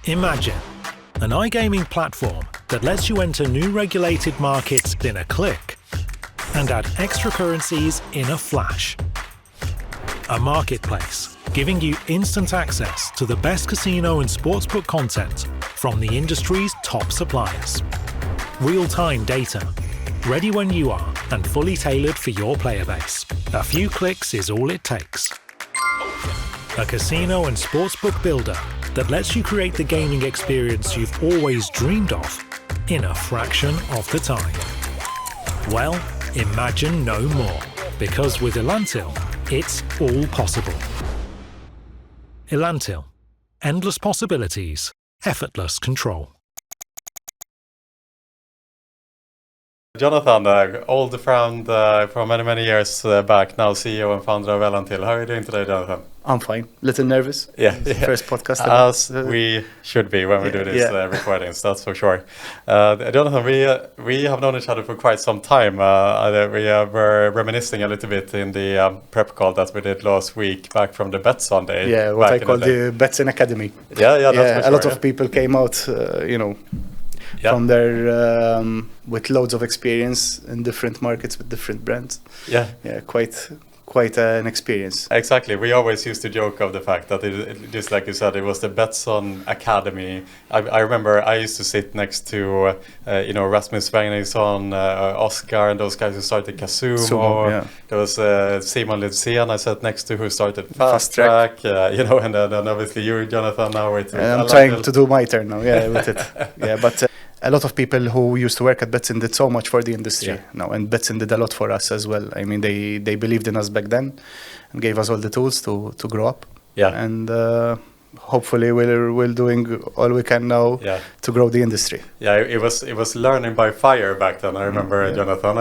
Imagine an iGaming platform that lets you enter new regulated markets in a click and add extra currencies in a flash. A marketplace giving you instant access to the best casino and sportsbook content from the industry's top suppliers. Real-time data, ready when you are and fully tailored for your player base. A few clicks is all it takes. A casino and sportsbook builder that lets you create the gaming experience you've always dreamed of in a fraction of the time. Well, imagine no more, because with Elantil, it's all possible. Elantil, endless possibilities, effortless control. Jonathan, old friend from many years back, now CEO and founder of Elantil. How are you doing today, Jonathan? I'm fine. A little nervous. Yeah. First podcast. As we should be when we do these recordings, that's for sure. Jonathan, we have known each other for quite some time. We were reminiscing a little bit in the prep call that we did last week back from the Betsson day. Yeah, what I call the Betsson Academy. Yeah, that's for sure, a lot of people came out, from there with loads of experience in different markets with different brands. Yeah, quite an experience. Exactly. We always used to joke of the fact that it just like you said, it was the Betsson Academy. I remember I used to sit next to Rasmus Wagningsson, Oscar, and those guys who started Casumo. There was Simon Lidsén I sat next to, who started Fast Track. And then obviously you, Jonathan, now with I'm trying to do my turn now. With it. But a lot of people who used to work at Betsson did so much for the industry now, and Betsson did a lot for us as well. I mean, they believed in us back then and gave us all the tools to grow up. And hopefully we're doing all we can now to grow the industry. It was learning by fire back then. I remember, Jonathan.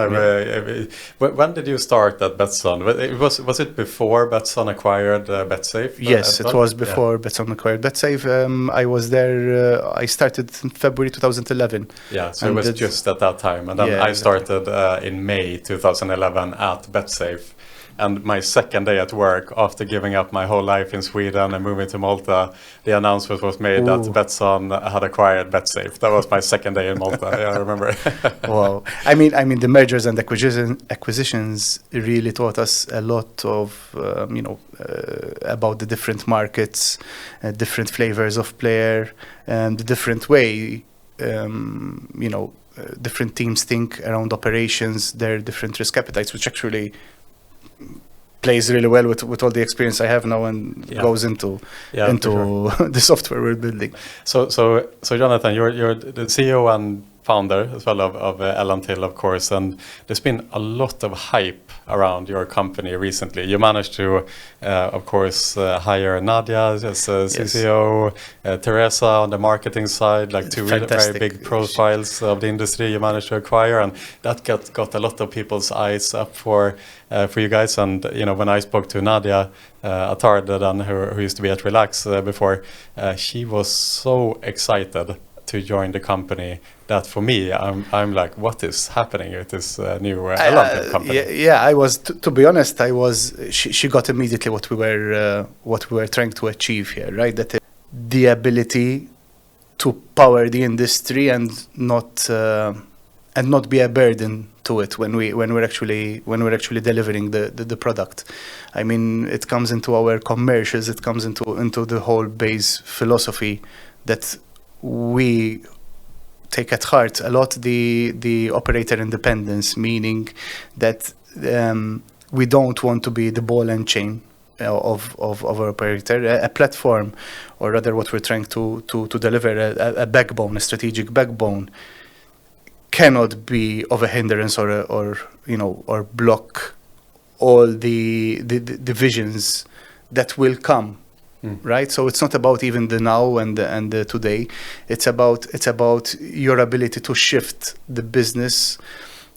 When did you start at Betsson? Was it before Betsson acquired BetSafe? Yes, it was before Betsson acquired BetSafe. I was there. I started in February 2011. Yeah, so it was just at that time, and then I started in May 2011 at BetSafe. And my second day at work, after giving up my whole life in Sweden and moving to Malta, the announcement was made that Betsson had acquired BetSafe. That was my second day in Malta. I remember. Wow. I mean, the mergers and acquisitions really taught us a lot of, about the different markets, different flavors of player, and the different way, different teams think around operations, their different risk appetites, which actually plays really well with all the experience I have now and goes into the software we're building. So Jonathan, you're the CEO and founder as well of Elantil, of course, and there's been a lot of hype around your company recently. You managed to, of course, hire Nadia as CCO, Teresa on the marketing side, like two very big profiles of the industry you managed to acquire, and that got a lot of people's eyes up for you guys. And when I spoke to Nadia Attard, who used to be at Relax before, she was so excited to join the company that for me, I'm like, what is happening with this new Elantil company? I was, to be honest, she got immediately what we were trying to achieve here, right? That the ability to power the industry and not be a burden to it when we're actually delivering the product. I mean, it comes into our commercials, it comes into the whole base philosophy that we take at heart a lot, the operator independence, meaning that we don't want to be the ball and chain of our operator. A platform, or rather what we're trying to deliver, a backbone, a strategic backbone, cannot be of a hindrance or block all the visions that will come. Right, so it's not about even the now and the today. It's about your ability to shift the business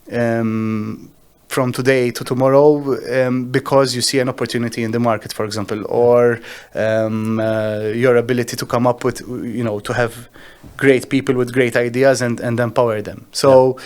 from today to tomorrow because you see an opportunity in the market, for example, or your ability to come up with, to have great people with great ideas and empower them. So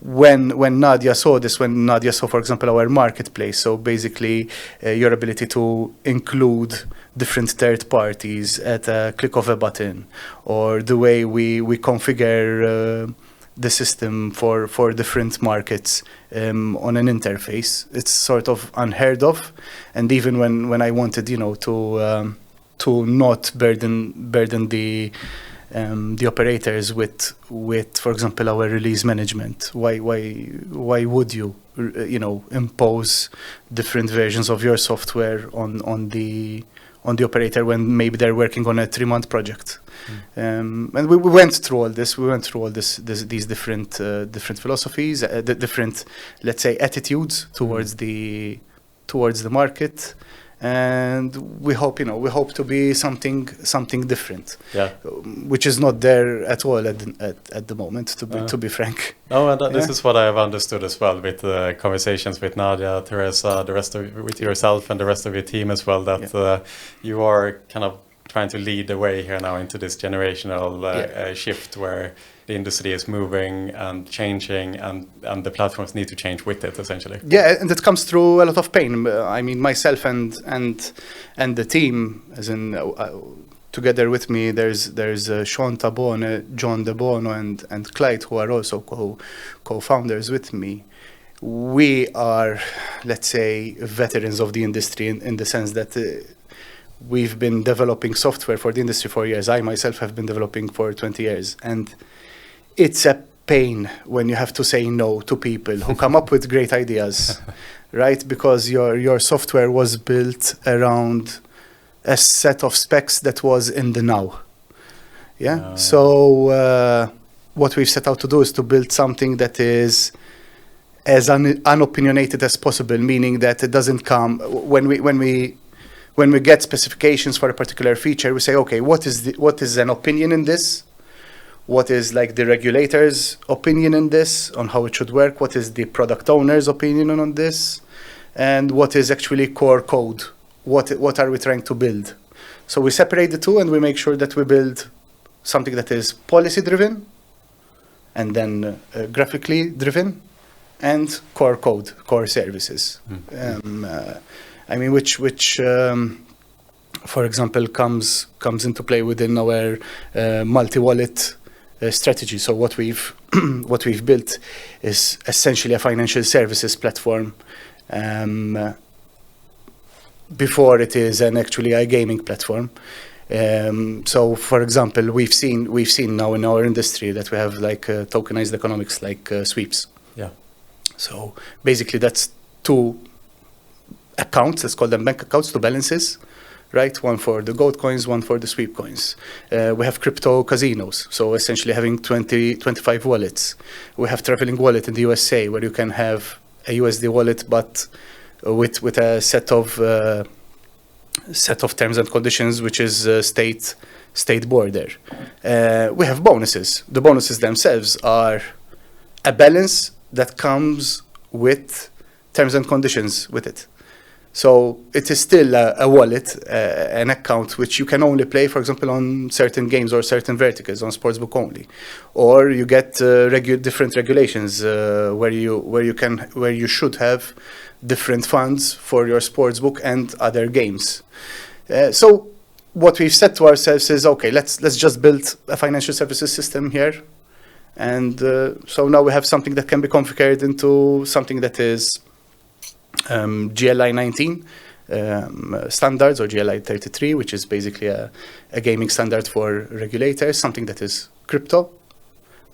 when Nadia saw this, when Nadia saw, for example, our marketplace, so basically your ability to include different third parties at a click of a button, or the way we configure the system for different markets on an interface, it's sort of unheard of. And even when I wanted, to not burden the operators with, for example, our release management. Why would you, impose different versions of your software on the operator when maybe they're working on a 3-month project? And we went through all this. We went through all these different philosophies, the different, let's say, attitudes towards the market. And we hope to be something different, which is not there at all at the moment, to be frank. No, and this is what I have understood as well with the conversations with Nadia, Teresa, with yourself and the rest of your team as well, that you are kind of trying to lead the way here now into this generational shift where the industry is moving and changing, and the platforms need to change with it, essentially. Yeah, and it comes through a lot of pain. I mean, myself and the team, as in together with me, there's Sean Tabone, John De Bono, and Clyde, who are also co-founders with me. We are, let's say, veterans of the industry in the sense that we've been developing software for the industry for years. I myself have been developing for 20 years. And it's a pain when you have to say no to people who come up with great ideas, right? Because your software was built around a set of specs that was in the now. Yeah. So what we've set out to do is to build something that is as unopinionated as possible, meaning that it doesn't come when we get specifications for a particular feature, we say, okay, what is an opinion in this? What is like the regulator's opinion in this on how it should work? What is the product owner's opinion on this? And what is actually core code? What are we trying to build? So we separate the two and we make sure that we build something that is policy driven and then graphically driven and core code, core services. I mean, which for example, comes into play within our multi-wallet strategy. So what we've built is essentially a financial services platform before it is an actually iGaming platform. So, for example, we've seen now in our industry that we have like tokenized economics, like sweeps. Yeah. So basically, that's two accounts. Let's call them bank accounts, two balances. Right, one for the gold coins, one for the sweep coins. We have crypto casinos, so essentially having 25 wallets. We have traveling wallet in the USA where you can have a USD wallet, but with a set of terms and conditions, which is state border. We have bonuses. The bonuses themselves are a balance that comes with terms and conditions with it. So it is still a wallet, an account which you can only play, for example, on certain games or certain verticals, on sportsbook only, or you get different regulations where you should have different funds for your sportsbook and other games. So what we've said to ourselves is, okay, let's just build a financial services system here, and so now we have something that can be configured into something that is GLI 19 standards, or GLI 33, which is basically a gaming standard for regulators, something that is crypto,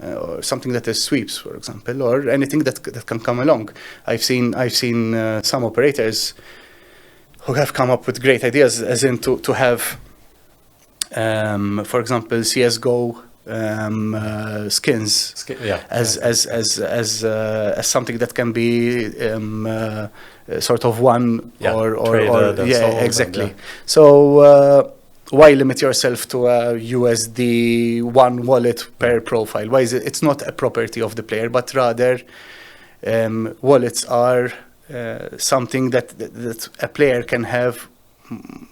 or something that is sweeps, for example, or anything that can come along. I've seen some operators who have come up with great ideas, as in to have, for example, CS:GO skins as something that can be sort of one or exactly. So why limit yourself to a USD one wallet per profile? Why is it? It's not a property of the player, but rather wallets are something that a player can have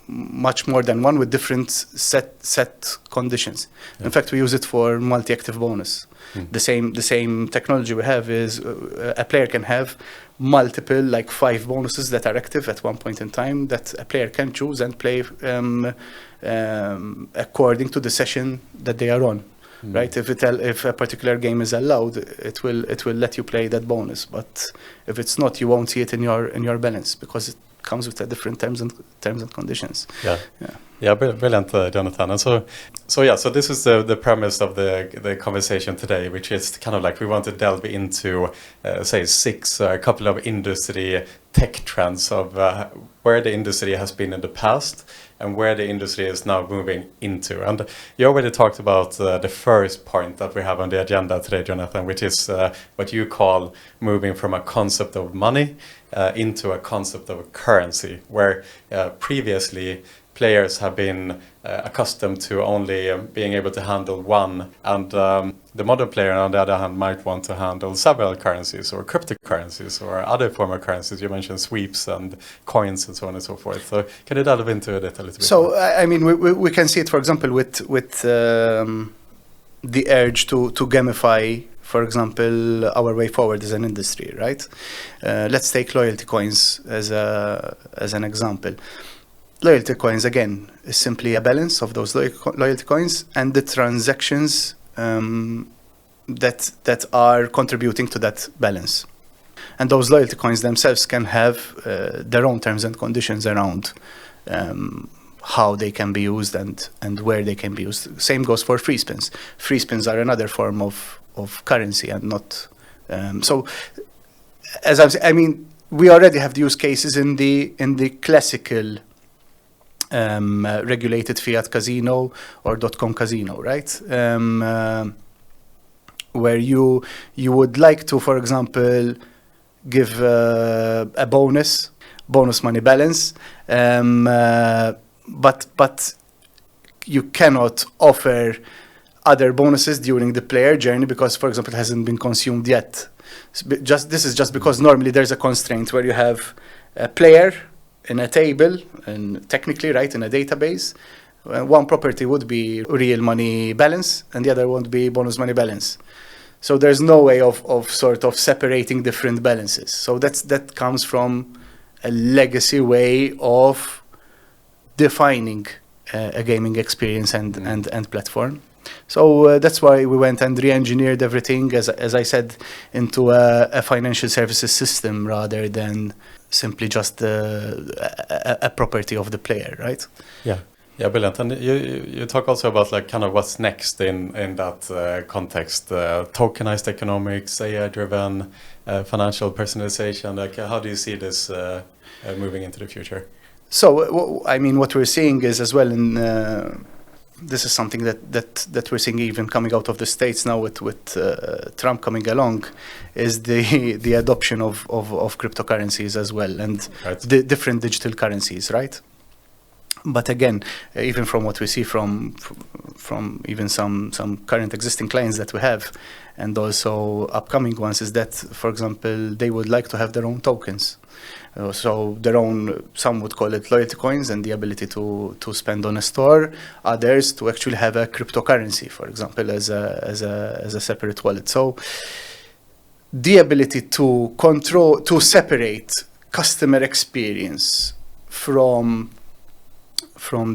much more than one with different set conditions. In fact, we use it for multi-active bonus. The same technology we have is a player can have multiple, like 5 bonuses that are active at one point in time that a player can choose and play according to the session that they are on. Right? If a particular game is allowed, it will let you play that bonus. But if it's not, you won't see it in your balance because it comes with a different terms and conditions. Yeah, brilliant, Jonathan. And so this is the premise of the conversation today, which is kind of like we want to delve into, say, 6 couple of industry tech trends of where the industry has been in the past and where the industry is now moving into. And you already talked about the first point that we have on the agenda today, Jonathan, which is what you call moving from a concept of money into a concept of currency, where previously players have been accustomed to only being able to handle one, and the modern player, on the other hand, might want to handle several currencies or cryptocurrencies or other form of currencies. You mentioned sweeps and coins and so on and so forth. So can you delve into it a little bit? So I mean, we can see it, for example, with the urge to gamify, for example, our way forward as an industry, right? Let's take loyalty coins as an example. Loyalty coins, again, is simply a balance of those loyalty coins and the transactions that are contributing to that balance. And those loyalty coins themselves can have their own terms and conditions around how they can be used and where they can be used. Same goes for free spins. Free spins are another form of currency and not... so, as I've said, I mean, we already have the use cases in the classical regulated fiat casino or .com casino, right? Where you would like to, for example, give a bonus money balance, but you cannot offer other bonuses during the player journey because, for example, it hasn't been consumed yet. This is just because normally there's a constraint where you have a player in a table, and technically, right, in a database. One property would be real money balance, and the other would be bonus money balance. So there's no way of sort of separating different balances. So that comes from a legacy way of defining a gaming experience and platform. So that's why we went and re-engineered everything, as I said, into a financial services system rather than simply just a property of the player, right? Yeah, brilliant. And you talk also about like kind of what's next in that context, tokenized economics, AI-driven financial personalization. Like, how do you see this moving into the future? So, I mean, what we're seeing is as well in this is something that we're seeing even coming out of the States now with Trump coming along, is the adoption of cryptocurrencies as well, and the different digital currencies, right? But again, even from what we see from even some current existing clients that we have, and also upcoming ones, is that, for example, they would like to have their own tokens. So their own, some would call it loyalty coins and the ability to spend on a store. Others to actually have a cryptocurrency, for example, as a separate wallet. So the ability to separate customer experience from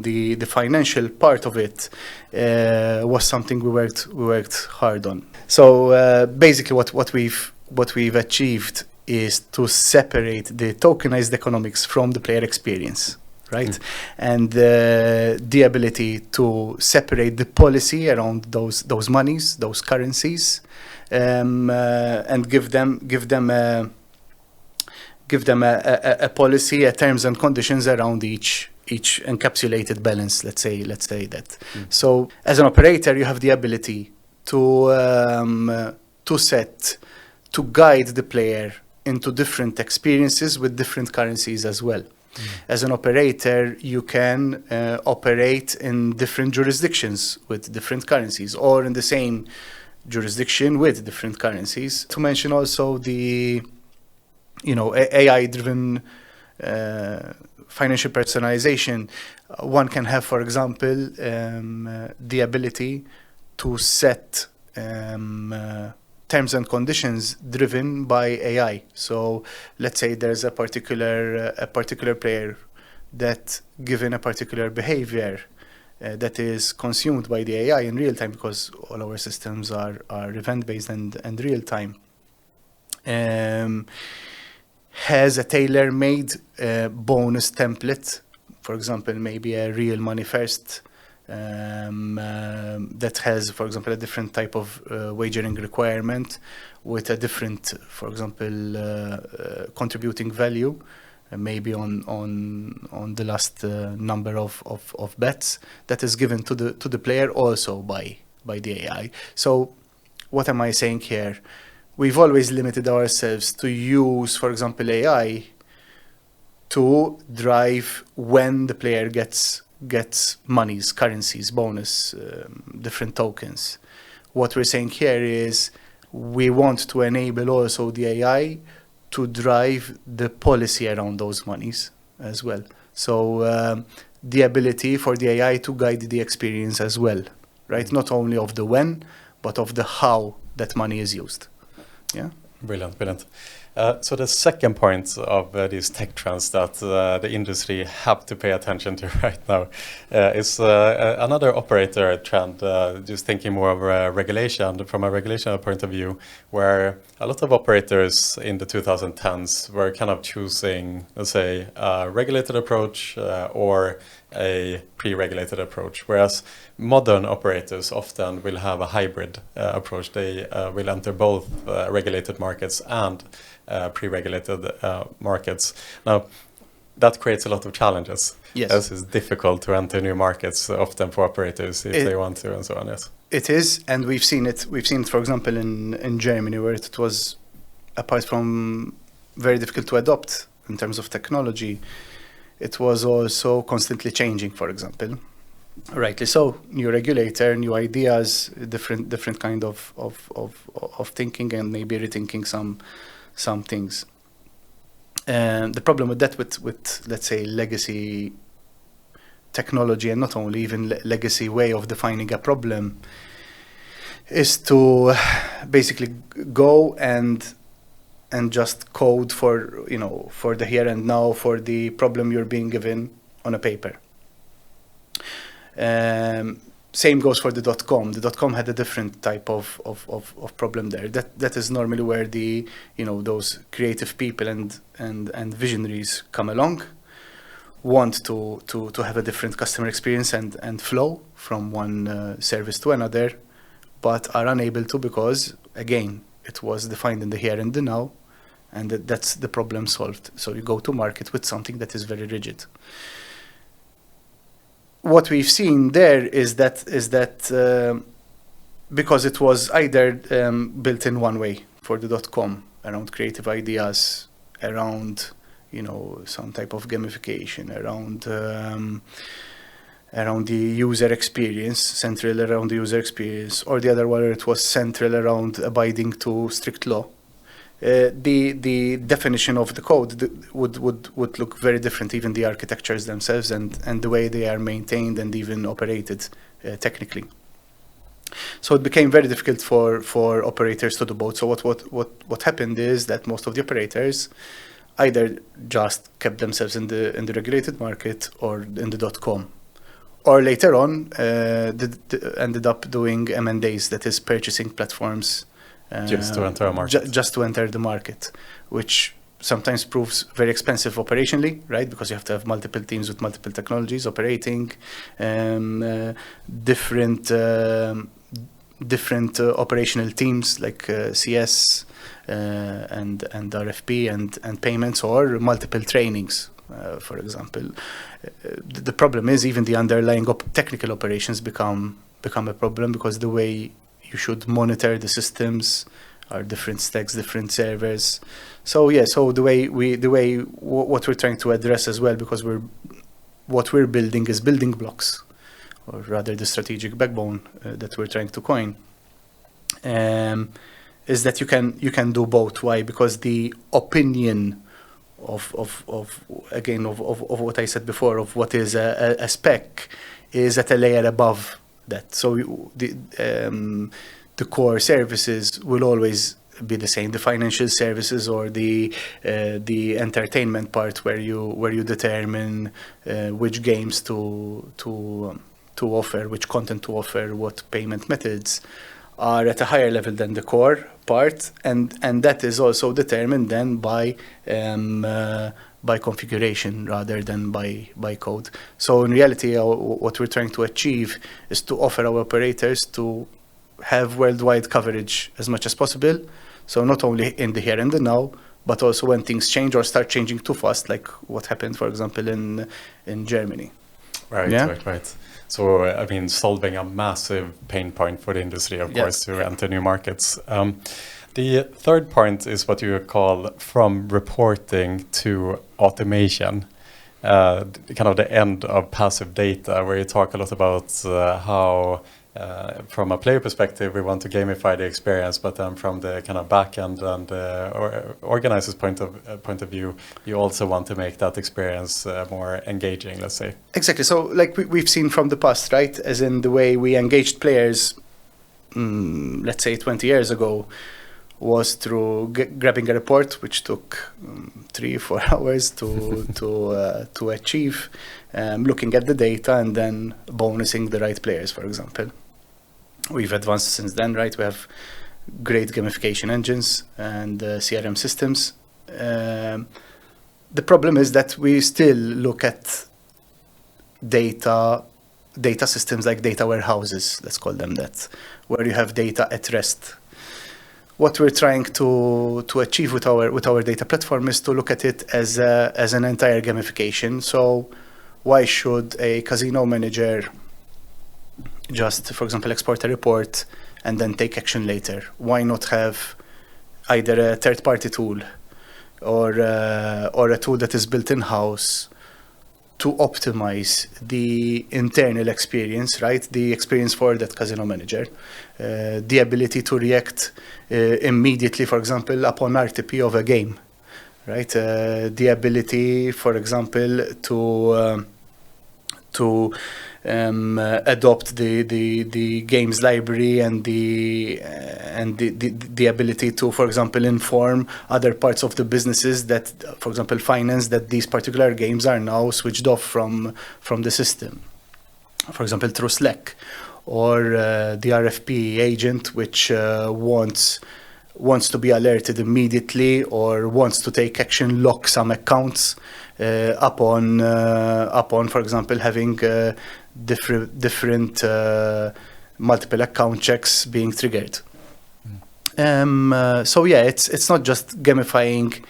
the financial part of it was something we worked hard on. So basically, what we've achieved is to separate the tokenized economics from the player experience, right? And the ability to separate the policy around those monies, those currencies, and give them a policy, a terms and conditions around each encapsulated balance. Let's say that. So as an operator, you have the ability to guide the player into different experiences with different currencies as well. As an operator, you can operate in different jurisdictions with different currencies, or in the same jurisdiction with different currencies. To mention also the AI-driven financial personalization, one can have, for example, the ability to set terms and conditions driven by AI. So let's say there's a particular player that, given a particular behavior that is consumed by the AI in real time, because all our systems are event-based and real time, has a tailor-made bonus template. For example, maybe a real money first that has, for example, a different type of wagering requirement with a different, for example, contributing value, maybe on the last number of bets that is given to the player also by the AI. So what am I saying here? We've always limited ourselves to use, for example, AI to drive when the player gets monies, currencies, bonus, different tokens. What we're saying here is we want to enable also the AI to drive the policy around those monies as well. So the ability for the AI to guide the experience as well, right? Not only of the when, but of the how that money is used. Yeah. Brilliant. So the second point of these tech trends that the industry have to pay attention to right now is another operator trend, just thinking more of regulation, from a regulation point of view, where a lot of operators in the 2010s were kind of choosing, let's say, a regulated approach or a pre-regulated approach, whereas modern operators often will have a hybrid approach. They will enter both regulated markets and pre-regulated markets. Now, that creates a lot of challenges. Yes. As it's difficult to enter new markets often for operators if they want to and so on, yes. It is, and we've seen it, for example, in Germany, where it was, apart from very difficult to adopt in terms of technology, it was also constantly changing, for example. Rightly so, new regulator, new ideas, different kind of thinking, and maybe rethinking some things. And the problem with that, with let's say legacy technology, and not only even legacy way of defining a problem, is to basically go and just code for the here and now, for the problem you're being given on a paper. Same goes for the .com. The .com had a different type of problem there. That is normally where the those creative people and visionaries come along, want to have a different customer experience and flow from one service to another, but are unable to, because again it was defined in the here and the now, and that's the problem solved. So you go to market with something that is very rigid. What we've seen there is that because it was either built in one way for the .com, around creative ideas, around some type of gamification, around the user experience, central around the user experience, or the other one where it was central around abiding to strict law. The definition of the code would look very different, even the architectures themselves and the way they are maintained and even operated technically. So it became very difficult for operators to do both. So what happened is that most of the operators either just kept themselves in the regulated market or in the .com, or later on ended up doing M&As, that is purchasing platforms. Just to enter a market. Just to enter the market, which sometimes proves very expensive operationally, right? Because you have to have multiple teams with multiple technologies operating, different operational teams like CS and RFP and payments, or multiple trainings, for example. The problem is even the underlying technical operations become a problem, because the way you should monitor the systems are different stacks, different servers. So the way what we're trying to address as well, because what we're building is building blocks, or rather the strategic backbone that we're trying to coin, is that you can do both. Why? Because the opinion again of what I said before, of what is a spec, is at a layer above that. So the core services will always be the same. The financial services or the entertainment part, where you determine which games to offer, which content to offer, what payment methods, are at a higher level than the core part, and that is also determined then by configuration rather than by code. So in reality, what we're trying to achieve is to offer our operators to have worldwide coverage as much as possible. So not only in the here and the now, but also when things change or start changing too fast, like what happened, for example, in Germany. Right, Yeah? right. So, I mean, solving a massive pain point for the industry, of course, to enter new markets. The third point is what you call from reporting to automation, kind of the end of passive data, where you talk a lot about how, from a player perspective, we want to gamify the experience, but then from the kind of back end and organizer's point of view, you also want to make that experience more engaging, let's say. Exactly. So, like we've seen from the past, right? As in the way we engaged players, let's say 20 years ago, was through grabbing a report, which took 3-4 hours to achieve, looking at the data and then bonusing the right players, for example. We've advanced since then, right? We have great gamification engines and CRM systems. The problem is that we still look at data systems like data warehouses, let's call them that, where you have data at rest. What we're trying to achieve with our data platform is to look at it as an entire gamification. So why should a casino manager just, for example, export a report and then take action later? Why not have either a third-party tool or a tool that is built in-house to optimize the internal experience, right? The experience for that casino manager, the ability to react immediately, for example, upon RTP of a game, right? The ability, for example, to adopt the games library and the ability to, for example, inform other parts of the businesses that, for example, finance, that these particular games are now switched off from the system, for example, through Slack, or the RFP agent, which wants to be alerted immediately or wants to take action, lock some accounts upon, for example, having different multiple account checks being triggered. So yeah, it's not just gamifying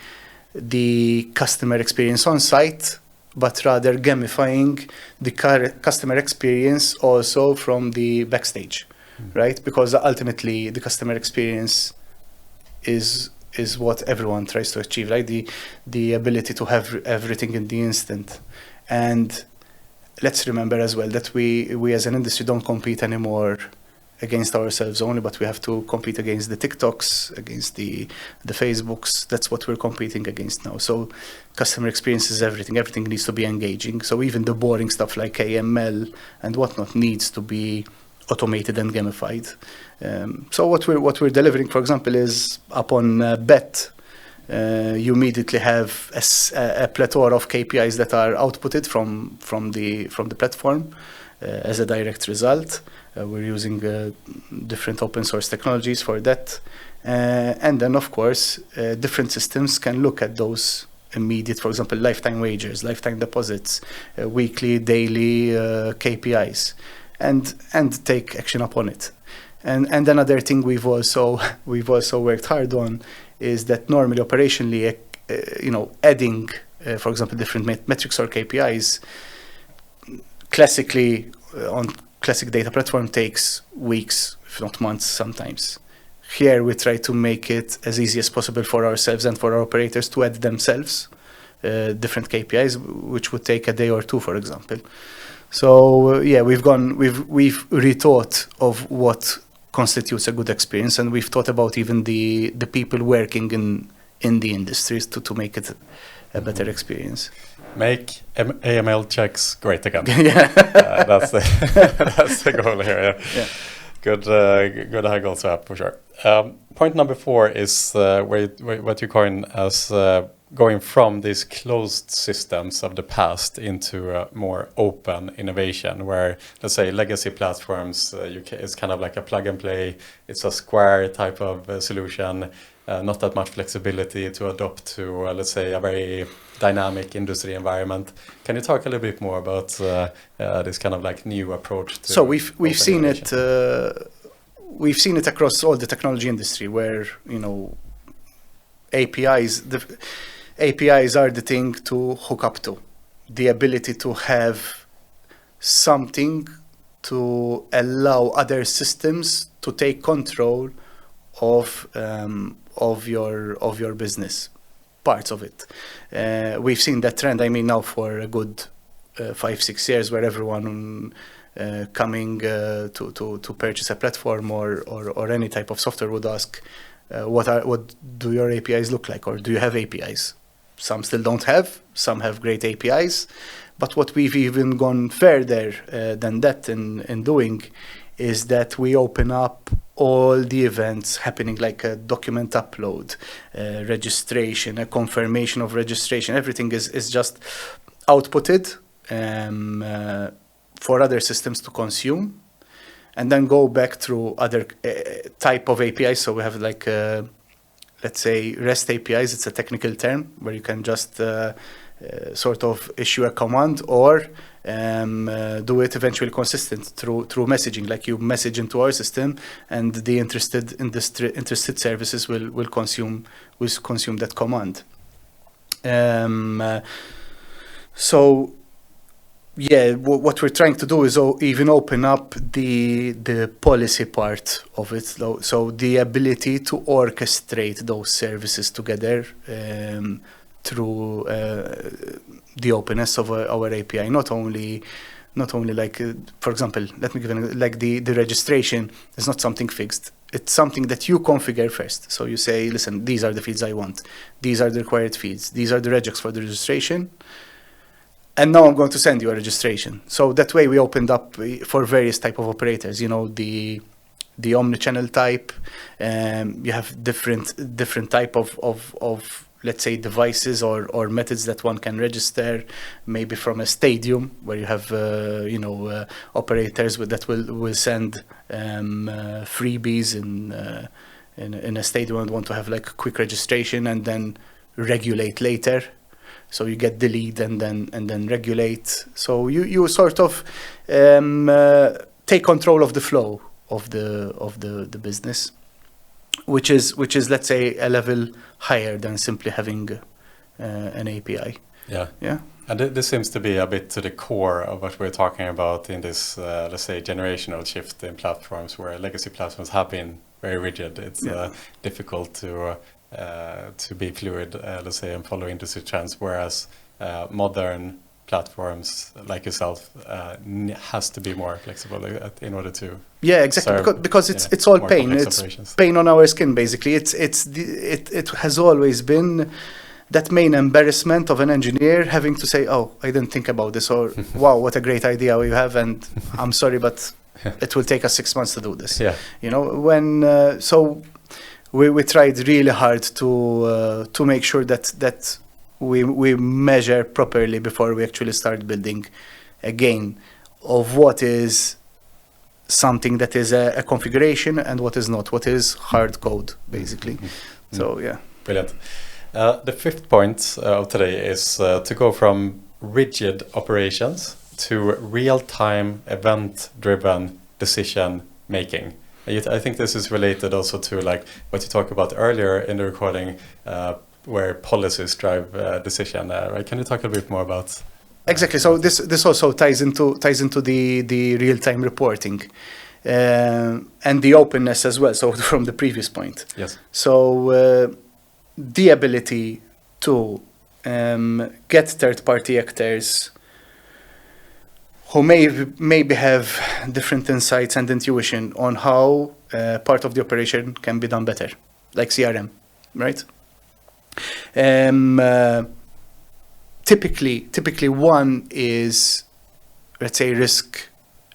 the customer experience on site, but rather gamifying the customer experience also from the backstage, right? Because ultimately the customer experience is what everyone tries to achieve, right? The ability to have everything in the instant. And let's remember as well that we as an industry don't compete anymore against ourselves only, but we have to compete against the TikToks, against the Facebooks. That's what we're competing against now. So customer experience is everything. Everything needs to be engaging. So even the boring stuff like AML and whatnot needs to be automated and gamified. So what we're delivering, for example, is upon bet, you immediately have a plethora of KPIs that are outputted from the platform as a direct result. We're using different open source technologies for that. And then, of course, different systems can look at those immediate, for example, lifetime wagers, lifetime deposits, weekly, daily KPIs, and take action upon it. And another thing we've also worked hard on is that normally operationally, adding, for example, different metrics or KPIs, classically on classic data platform takes weeks, if not months sometimes. Here we try to make it as easy as possible for ourselves and for our operators to add themselves different KPIs, which would take a day or two, for example. So yeah, we've rethought of what constitutes a good experience, and we've thought about even the people working in the industries to make it a better experience. Make AML checks great again. Yeah. That's the that's the goal here. Yeah. Yeah. Good high goals to have for sure. Point number 4 is what you coin as going from these closed systems of the past into a more open innovation, where, let's say, legacy platforms, it's kind of like a plug and play. It's a square type of solution, not that much flexibility to adopt to, let's say, a very dynamic industry environment. Can you talk a little bit more about this kind of like new approach to? So we've seen innovation? we've seen it across all the technology industry, where APIs are the thing to hook up to, the ability to have something to allow other systems to take control of your business, parts of it. We've seen that trend, now for a good 5-6 years, where everyone coming to purchase a platform or any type of software would ask, what do your APIs look like, or do you have APIs? Some still don't have, some have great APIs, but what we've even gone further than that in doing is that we open up all the events happening, like a document upload, registration, a confirmation of registration. Everything is just outputted for other systems to consume, and then go back through other type of APIs. So we have like, let's say, REST APIs. It's a technical term where you can just sort of issue a command or do it eventually consistent through messaging. Like you message into our system, and the interested services will consume that command. So yeah, what we're trying to do is even open up the policy part of it. So the ability to orchestrate those services together through the openness of our API. Not only like, for example, let me give like the registration is not something fixed. It's something that you configure first. So you say, listen, these are the fields I want. These are the required fields. These are the regex for the registration. And now I'm going to send you a registration. So that way we opened up for various type of operators, the omnichannel type. You have different type of let's say devices or methods that one can register, maybe from a stadium where you have operators that will send freebies in a stadium and want to have like a quick registration and then regulate later. So you get the lead and then regulate. So you sort of take control of the flow of the business, which is let's say a level higher than simply having an API. Yeah. And this seems to be a bit to the core of what we're talking about in this, let's say, generational shift in platforms, where legacy platforms have been very rigid. It's difficult to be fluid, let's say, and follow industry trends, whereas modern platforms like yourself has to be more flexible in order to exactly, because it's all pain. It's pain on our skin, basically. It has always been that main embarrassment of an engineer having to say, oh, I didn't think about this, or wow, what a great idea you have, and I'm sorry, but it will take us 6 months to do this. So we tried really hard to make sure that we measure properly before we actually start building, again, of what is something that is a configuration and what is not, what is hard code, basically. Mm-hmm. So yeah. Brilliant. The 5th point of today is to go from rigid operations to real-time event-driven decision making. I think this is related also to like what you talked about earlier in the recording, where policies drive decision. Right? Can you talk a little bit more about? Exactly. So this also ties into the real-time reporting and the openness as well. So from the previous point. Yes. So the ability to get third-party actors who maybe have different insights and intuition on how part of the operation can be done better, like CRM, right? typically one is, let's say, risk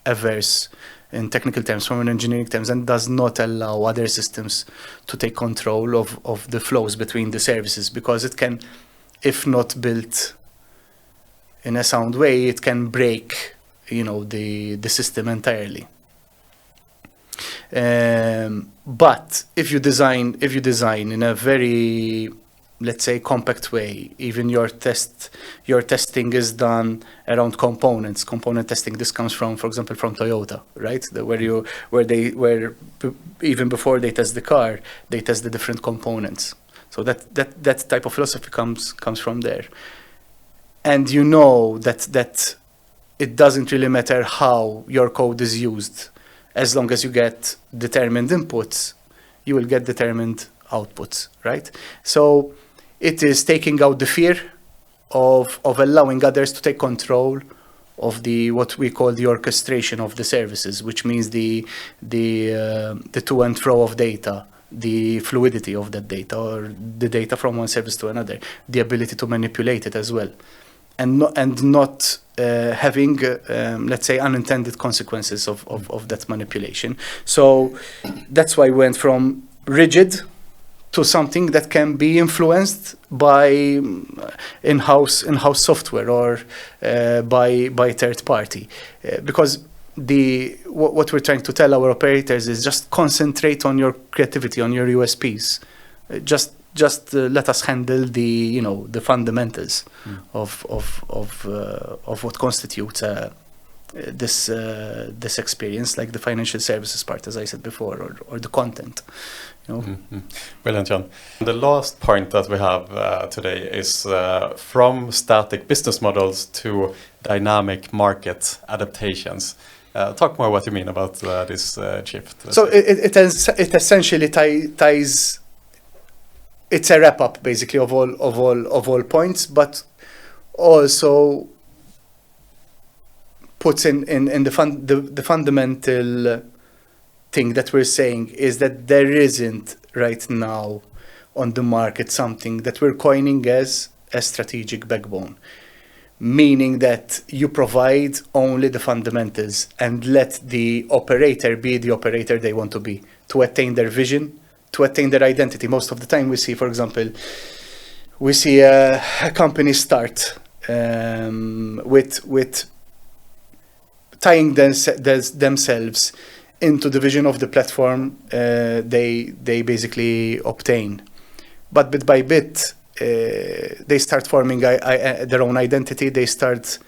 averse in technical terms, from an engineering terms, and does not allow other systems to take control of the flows between the services, because it can, if not built in a sound way, it can break, the system entirely. But if you design in a very, let's say, compact way, even your testing is done around components. Component testing, this comes from, for example, from Toyota, right? Where even before they test the car, they test the different components. So that type of philosophy comes from there. And that it doesn't really matter how your code is used. As long as you get determined inputs, you will get determined outputs, right? So it is taking out the fear of allowing others to take control of what we call the orchestration of the services, which means the to and fro of data, the fluidity of that data, or the data from one service to another, the ability to manipulate it as well, and not having, let's say, unintended consequences of that manipulation. So that's why we went from rigid to something that can be influenced by in-house software or by third party, because what we're trying to tell our operators is just concentrate on your creativity, on your USPs. Just let us handle the fundamentals of what constitutes this experience, like the financial services part, as I said before, or the content. Brilliant, John. The last point that we have today is from static business models to dynamic market adaptations. Talk more what you mean about this shift. So it essentially ties. It's a wrap up basically of all points, but also puts in the fundamental thing that we're saying is that there isn't right now on the market something that we're coining as a strategic backbone, meaning that you provide only the fundamentals and let the operator be the operator they want to be to attain their vision, to attain their identity. Most of the time we see, for example, a company start with tying themselves into the vision of the platform they basically obtain. But bit by bit, they start forming their own identity. They start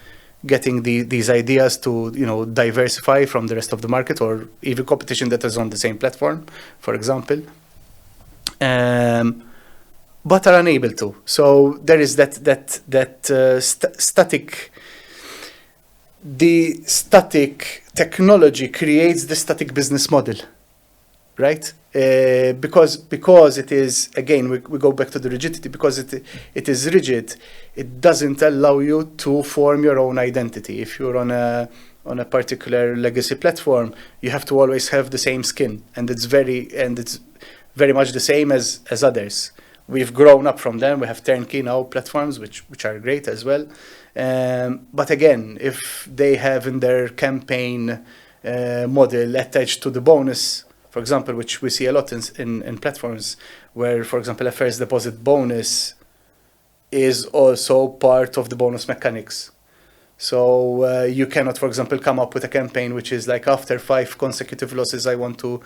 getting these ideas to diversify from the rest of the market, or even competition that is on the same platform, for example. But are unable to. So there is static. The static technology creates the static business model, right? Because it is, again, we go back to the rigidity, because it is rigid, it doesn't allow you to form your own identity. If you're on a particular legacy platform, you have to always have the same skin, and it's very much the same as others. We've grown up from them. We have turnkey now platforms, which are great as well. But again, if they have in their campaign model attached to the bonus, for example, which we see a lot in platforms, where, for example, a first deposit bonus is also part of the bonus mechanics. So you cannot, for example, come up with a campaign which is like, after 5 consecutive losses, I want to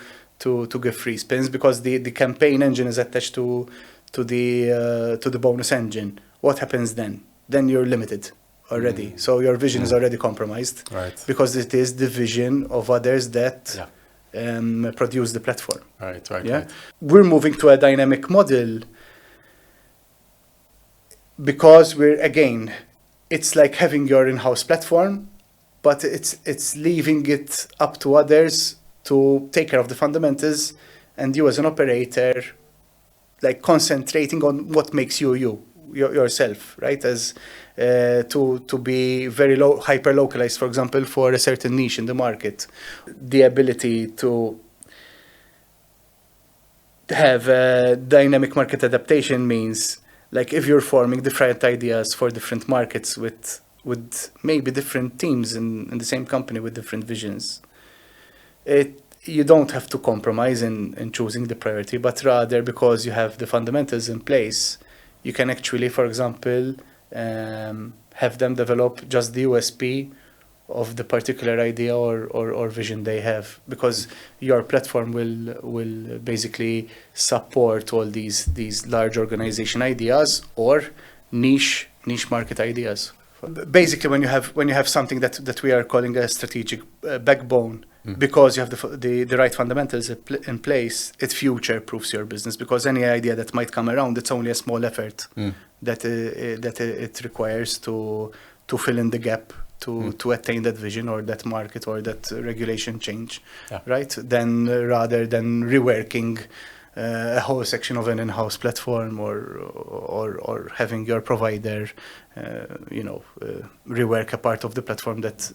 give free spins, because the campaign engine is attached to the bonus engine. What happens then? Then you're limited already. So your vision is already compromised, right? Because it is the vision of others that produce the platform. Right. We're moving to a dynamic model because it's like having your in-house platform, but it's leaving it up to others to take care of the fundamentals, and you as an operator, like, concentrating on what makes you yourself, right? As to be very hyper localized, for example, for a certain niche in the market. The ability to have a dynamic market adaptation means like if you're forming different ideas for different markets with maybe different teams in the same company with different visions, you don't have to compromise in choosing the priority, but rather because you have the fundamentals in place, you can actually, for example, have them develop just the USP of the particular idea or vision they have, because your platform will basically support all these large organization ideas or niche market ideas. Basically, when you have something that we are calling a strategic backbone, because you have the right fundamentals in place, it future-proofs your business, because any idea that might come around, it's only a small effort that it requires to fill in the gap to attain that vision or that market or that regulation change, right? Then rather than reworking a whole section of an in-house platform or having your provider, rework a part of the platform that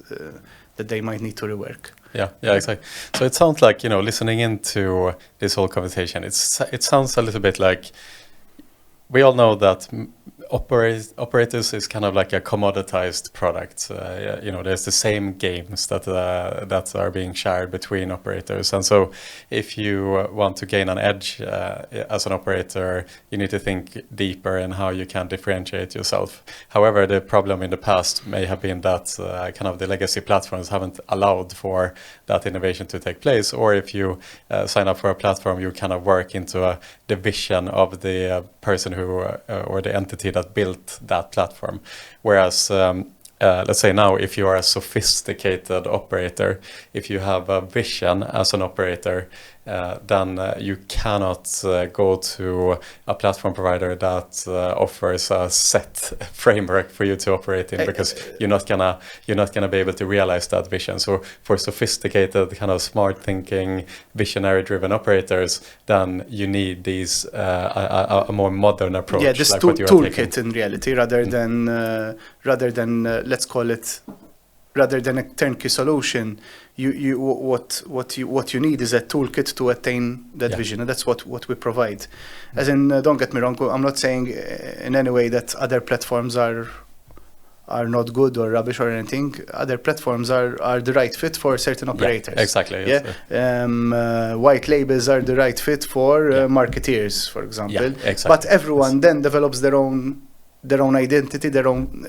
they might need to rework. Yeah, exactly. So it sounds like, listening into this whole conversation, it sounds a little bit like we all know that operators is kind of like a commoditized product. There's the same games that are being shared between operators, and so if you want to gain an edge as an operator, you need to think deeper in how you can differentiate yourself. However, the problem in the past may have been that kind of the legacy platforms haven't allowed for that innovation to take place, or if you sign up for a platform, you kind of work into a division of the person who or the entity that built that platform. Whereas let's say now, if you are a sophisticated operator, if you have a vision as an operator, then you cannot go to a platform provider that offers a set framework for you to operate in, because you're not gonna be able to realize that vision. So for sophisticated, kind of smart thinking, visionary driven operators, then you need these a more modern approach. Yeah, this like toolkit in reality, rather than let's call it, rather than a turnkey solution. What you need is a toolkit to attain that vision, and that's what we provide. As in, don't get me wrong, I'm not saying in any way that other platforms are not good or rubbish or anything. Other platforms are the right fit for certain operators. Yeah, exactly. Yeah. White labels are the right fit for marketeers, for example. Yeah, exactly. But everyone then develops their own identity, their own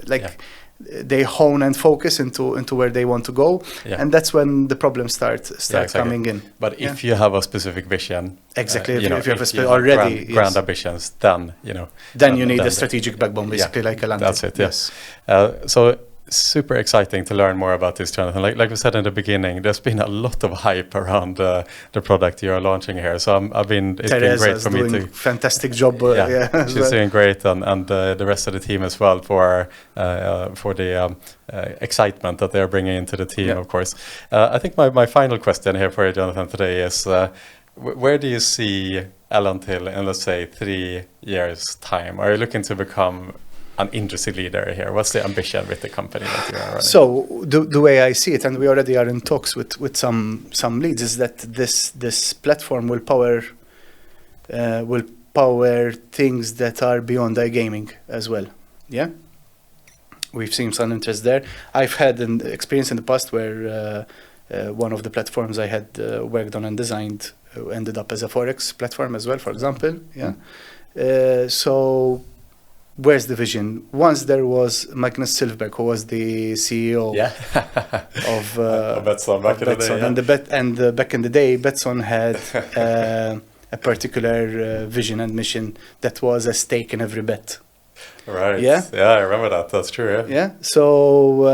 they hone and focus into where they want to go, and that's when the problems start coming in. But if you have a specific vision, exactly, if you have already grand ambitions, then then you need a strategic backbone, basically, like Elantil. That's it. Yes. So super exciting to learn more about this, Jonathan. Like we said in the beginning, there's been a lot of hype around the product you're launching here. So it's been great for me to fantastic job. She's doing great, and the rest of the team as well for the excitement that they're bringing into the team, of course. I think my final question here for you, Jonathan, today is where do you see Elantil in, let's say, 3 years' time? Are you looking to become an industry leader here? What's the ambition with the company that you are running? So the way I see it, and we already are in talks with some leads, is that this platform will power things that are beyond iGaming as well. Yeah, we've seen some interest there. I've had an experience in the past where one of the platforms I had worked on and designed ended up as a Forex platform as well, for example. Yeah. So where's the vision? Once there was Magnus Silverberg, who was the CEO of Betsson back in the day. And back in the day, Betsson had a particular vision and mission that was a stake in every bet. Right. Yeah, I remember that. That's true. Yeah. So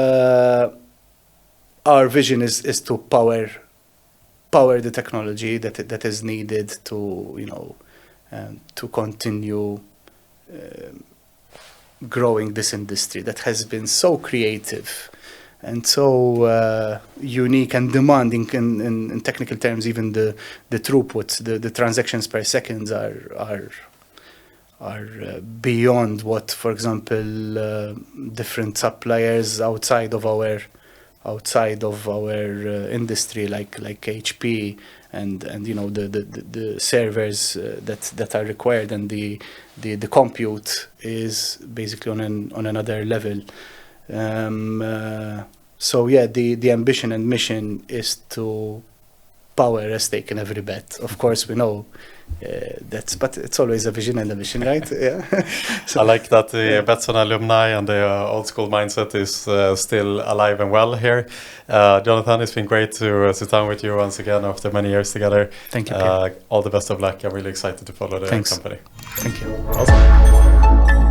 our vision is to power the technology that is needed to to continue growing this industry that has been so creative and so unique and demanding in technical terms. Even the throughput, the transactions per second are beyond what, for example, different suppliers outside of our outside of our industry, like HP and you know the servers that are required, and the compute is basically on another level. So yeah, the ambition and mission is to power a stake in every bet. Of course, we know but it's always a vision and a mission, right? Yeah. I like that the Betsson alumni and the old school mindset is still alive and well here. Jonathan, it's been great to sit down with you once again after many years together. Thank you. All the best of luck. I'm really excited to follow the company. Thank you. Awesome.